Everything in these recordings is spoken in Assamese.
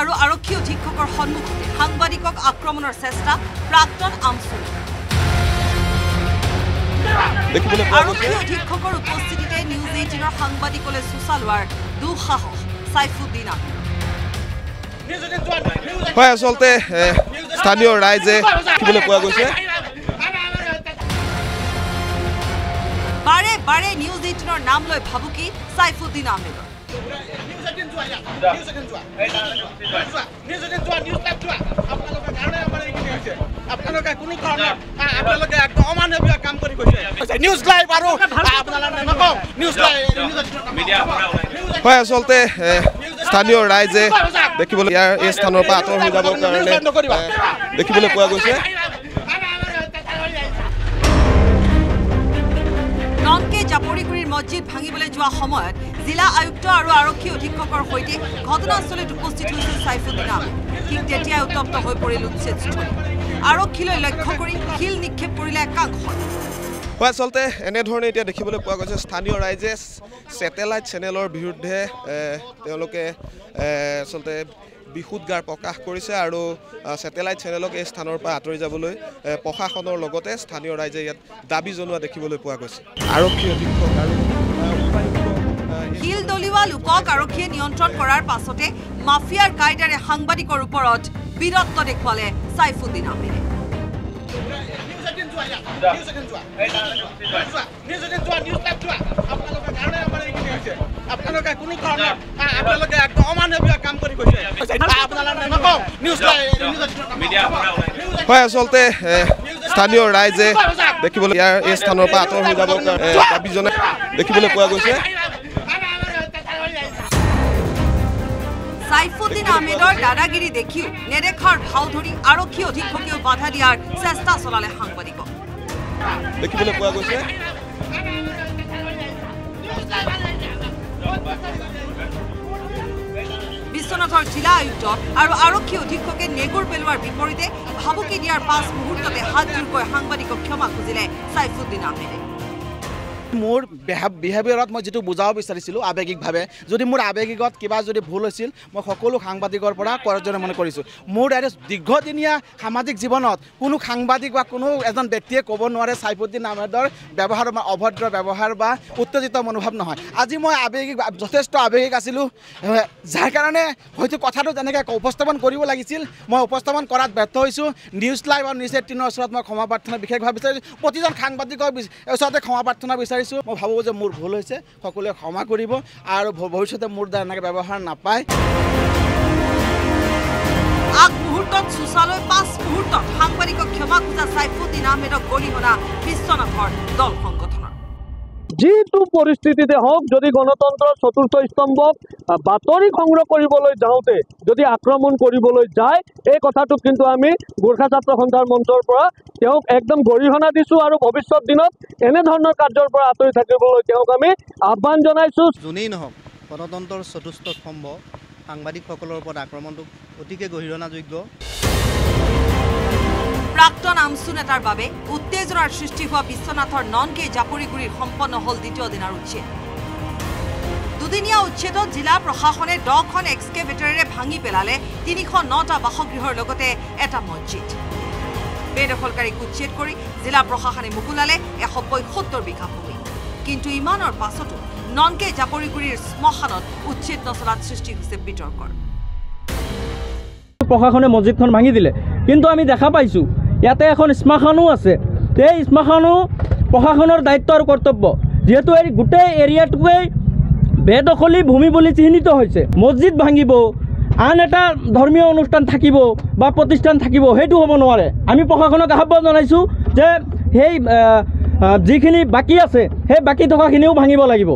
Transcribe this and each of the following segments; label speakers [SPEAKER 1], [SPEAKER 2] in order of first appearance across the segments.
[SPEAKER 1] আৰু আৰক্ষী অধীক্ষকৰ সন্মুখতে সাংবাদিকক আক্ৰমণৰ চেষ্টা প্ৰাক্তন আমচু আৰক্ষী অধীক্ষকৰ উপস্থিতিতে নিউজ 18ৰ সাংবাদিকলৈ চোচা লোৱাৰ দুঃসাহস সাইফুদ্দিন আহমেদ
[SPEAKER 2] হয় আসলতে স্থানীয় ৰাইজে কিবলৈ কোৱা গৈছে
[SPEAKER 1] বাৰে বাৰে নিউজ 18ৰ নাম লৈ ভাবুকি সাইফুদ্দিন আহমেদ
[SPEAKER 2] হয় আসলতে স্থানীয় ৰাইজে দেখিবলৈ ইয়াৰ এই স্থানৰ পৰা আঁতৰ হৈ যাবৰ কাৰণে দেখিবলৈ পোৱা গৈছে
[SPEAKER 1] ননকে জাপৰিগুৰিৰ মছজিদ ভাঙিবলৈ যোৱা সময়ত জিলা আয়ুক্ত আৰু আৰক্ষী অধীক্ষকৰ সৈতে ঘটনাস্থলীত উপস্থিত হৈছিল সাইফুদ্দিন আহমেদ ঠিক তেতিয়াই উত্তপ্ত হৈ পৰিল উচ্ছেদস্থলী আৰক্ষীলৈ লক্ষ্য কৰি শিল নিক্ষেপ কৰিলে একাংশই
[SPEAKER 2] হয় আসলতে এনেধৰণে এতিয়া দেখিবলৈ পোৱা গৈছে স্থানীয় ৰাইজে ছেটেলাইট চেনেলৰ বিৰুদ্ধে তেওঁলোকে আসলতে বিশুদ্ধাৰ প্ৰকাশ কৰিছে আৰু ছেটেলাইট চেনেলক এই স্থানৰ পৰা আঁতৰি যাবলৈ প্ৰশাসনৰ লগতে স্থানীয় ৰাইজে ইয়াত দাবী জনোৱা দেখিবলৈ পোৱা গৈছে আৰক্ষী অধীক্ষক আৰু
[SPEAKER 1] শিল দলিওৱা লোকক আৰক্ষীয়ে নিয়ন্ত্ৰণ কৰাৰ পাছতে মাফিয়াৰ কায়দাৰে সাংবাদিকৰ ওপৰত বীৰত্ব দেখুৱালে সাইফুদ্দিন আহমেদে
[SPEAKER 2] হয় আসলতে স্থানীয় ৰাইজে দেখিবলৈ ইয়াৰ এই স্থানৰ পৰা আঁতৰ হৈ যাবৰ কাৰণে দাবী জনাই দেখিবলৈ পোৱা গৈছে
[SPEAKER 1] সাইফুদ্দিন আহমেদৰ দাদাগিৰি দেখিও নেদেখাৰ ভাও ধৰি আৰক্ষী অধীক্ষকেও বাধা দিয়াৰ চেষ্টা চলালে সাংবাদিকক
[SPEAKER 2] দেখিবলৈ পোৱা গৈছে
[SPEAKER 1] বিশ্বনাথৰ জিলা আয়ুক্ত আৰু আৰক্ষী অধীক্ষকে নেগুৰ পেলোৱাৰ বিপৰীতে ভাবুকি দিয়াৰ পাছ মুহূৰ্ততে হাত জোৰকৈ সাংবাদিকক ক্ষমা খুজিলে সাইফুদ্দিন আহমেদে
[SPEAKER 3] মোৰ বিহেভিয়াৰত মই যেটো বুজাব বিচাৰিছিলোঁ আবেগিকভাৱে যদি মোৰ আবেগিকত কিবা যদি ভুল হৈছিল মই সকলো সাংবাদিকৰ পৰা কৰজনে মনে কৰিছোঁ মোৰ দীৰ্ঘদিনীয়া সামাজিক জীৱনত কোনো সাংবাদিক বা কোনো এজন ব্যক্তিয়ে ক'ব নোৱাৰে সাইফুদ্দিন আহমেদৰ ব্যৱহাৰ বা অভদ্ৰ ব্যৱহাৰ বা উত্তেজিত মনোভাৱ নহয় আজি মই আবেগিক যথেষ্ট আবেগিক আছিলোঁ যাৰ কাৰণে হয়তো কথাটো যেনেকৈ উপস্থাপন কৰিব লাগিছিল মই উপস্থাপন কৰাত ব্যৰ্থ হৈছোঁ নিউজ লাইভ আৰু নিউজ 18ৰ ওচৰত মই ক্ষমা প্ৰাৰ্থনা বিশেষভাৱে বিচাৰিছোঁ প্ৰতিজন সাংবাদিকৰ ওচৰতে ক্ষমা প্ৰাৰ্থনা বিচাৰিছোঁ মই ভাবোঁ যে মোৰ ভুল হৈছে সকলোৱে ক্ষমা কৰিব আৰু ভৱিষ্যতে মোৰ দ্বাৰা এনেকৈ ব্যৱহাৰ নাপায়
[SPEAKER 1] আগ মুহূৰ্তত চোচালৈ পাঁচ মুহূৰ্তত সাংবাদিকক ক্ষমা খোজা সাইফুদ্দিন আহমেদক গৰিহণা বিশ্বনাথৰ দল সংগঠনৰ
[SPEAKER 4] যিটো পৰিস্থিতিতে হওক যদি গণতন্ত্ৰৰ চতুৰ্থ স্তম্ভক বাতৰি সংগ্ৰহ কৰিবলৈ যাওঁতে যদি আক্ৰমণ কৰিবলৈ যায় এই কথাটো কিন্তু আমি গোৰ্খা ছাত্ৰ সন্থাৰ মঞ্চৰ পৰা তেওঁক একদম গৰিহণা দিছোঁ আৰু ভৱিষ্যত দিনত এনেধৰণৰ কাৰ্যৰ পৰা আঁতৰি থাকিবলৈ তেওঁক আমি আহ্বান জনাইছোঁ
[SPEAKER 5] যোনেই নহওক গণতন্ত্ৰৰ চতুৰ্থ স্তম্ভ সাংবাদিকসকলৰ ওপৰত আক্ৰমণটো অতিকে গৰিহণাযোগ্য
[SPEAKER 1] প্ৰাক্তন আমচু নেতাৰ বাবে উত্তেজনাৰ সৃষ্টি হোৱা বিশ্বনাথৰ ননকে জাপৰিগুৰিৰ সম্পন্ন হল দ্বিতীয় দিনৰ উচ্ছেদ দুদিনীয়া উচ্ছেদত জিলা প্ৰশাসনে 10খন এক্সকেভেটৰেৰে ভাঙি পেলালে 309টা বাসগৃহৰ লগতে এটা মছজিদ বেদখলকাৰীক উচ্ছেদ কৰি জিলা প্ৰশাসনে মুকুলালে 175 বিঘা ভূমি কিন্তু ইমানৰ পাছতো ননকে জাপৰিগুৰিৰ শ্মশানত উচ্ছেদ নচলাত সৃষ্টি হৈছে বিতৰ্কৰ
[SPEAKER 4] প্ৰশাসনে মছজিদখন ভাঙি দিলে কিন্তু আমি দেখা পাইছোঁ ইয়াতে এখন শ্মশানো আছে এই শ্মশানো প্ৰশাসনৰ দায়িত্ব আৰু কৰ্তব্য যেহেতু এই গোটেই এৰিয়াটোৱে বেদখলী ভূমি বুলি চিহ্নিত হৈছে মছজিদ ভাঙিব আন এটা ধৰ্মীয় অনুষ্ঠান থাকিব বা প্ৰতিষ্ঠান থাকিব সেইটো হ'ব নোৱাৰে আমি প্ৰশাসনক আহ্বান জনাইছোঁ যে সেই যিখিনি বাকী আছে সেই বাকী থকাখিনিও ভাঙিব লাগিব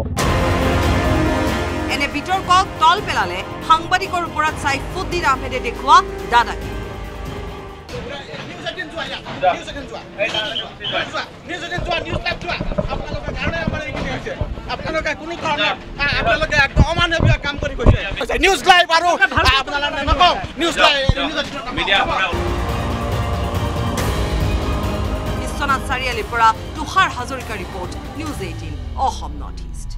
[SPEAKER 1] এনে বিতৰ্কক তল পেলালে সাংবাদিকৰ ওপৰত সাইফুদ্দিন আহমেদে দেখুওৱা দাদাগিৰি
[SPEAKER 3] নিউজ লাইভ আৰু
[SPEAKER 1] বিশ্বনাথ চাৰিআলিৰ পৰা Tushar Hazarika report news 18 Assam north east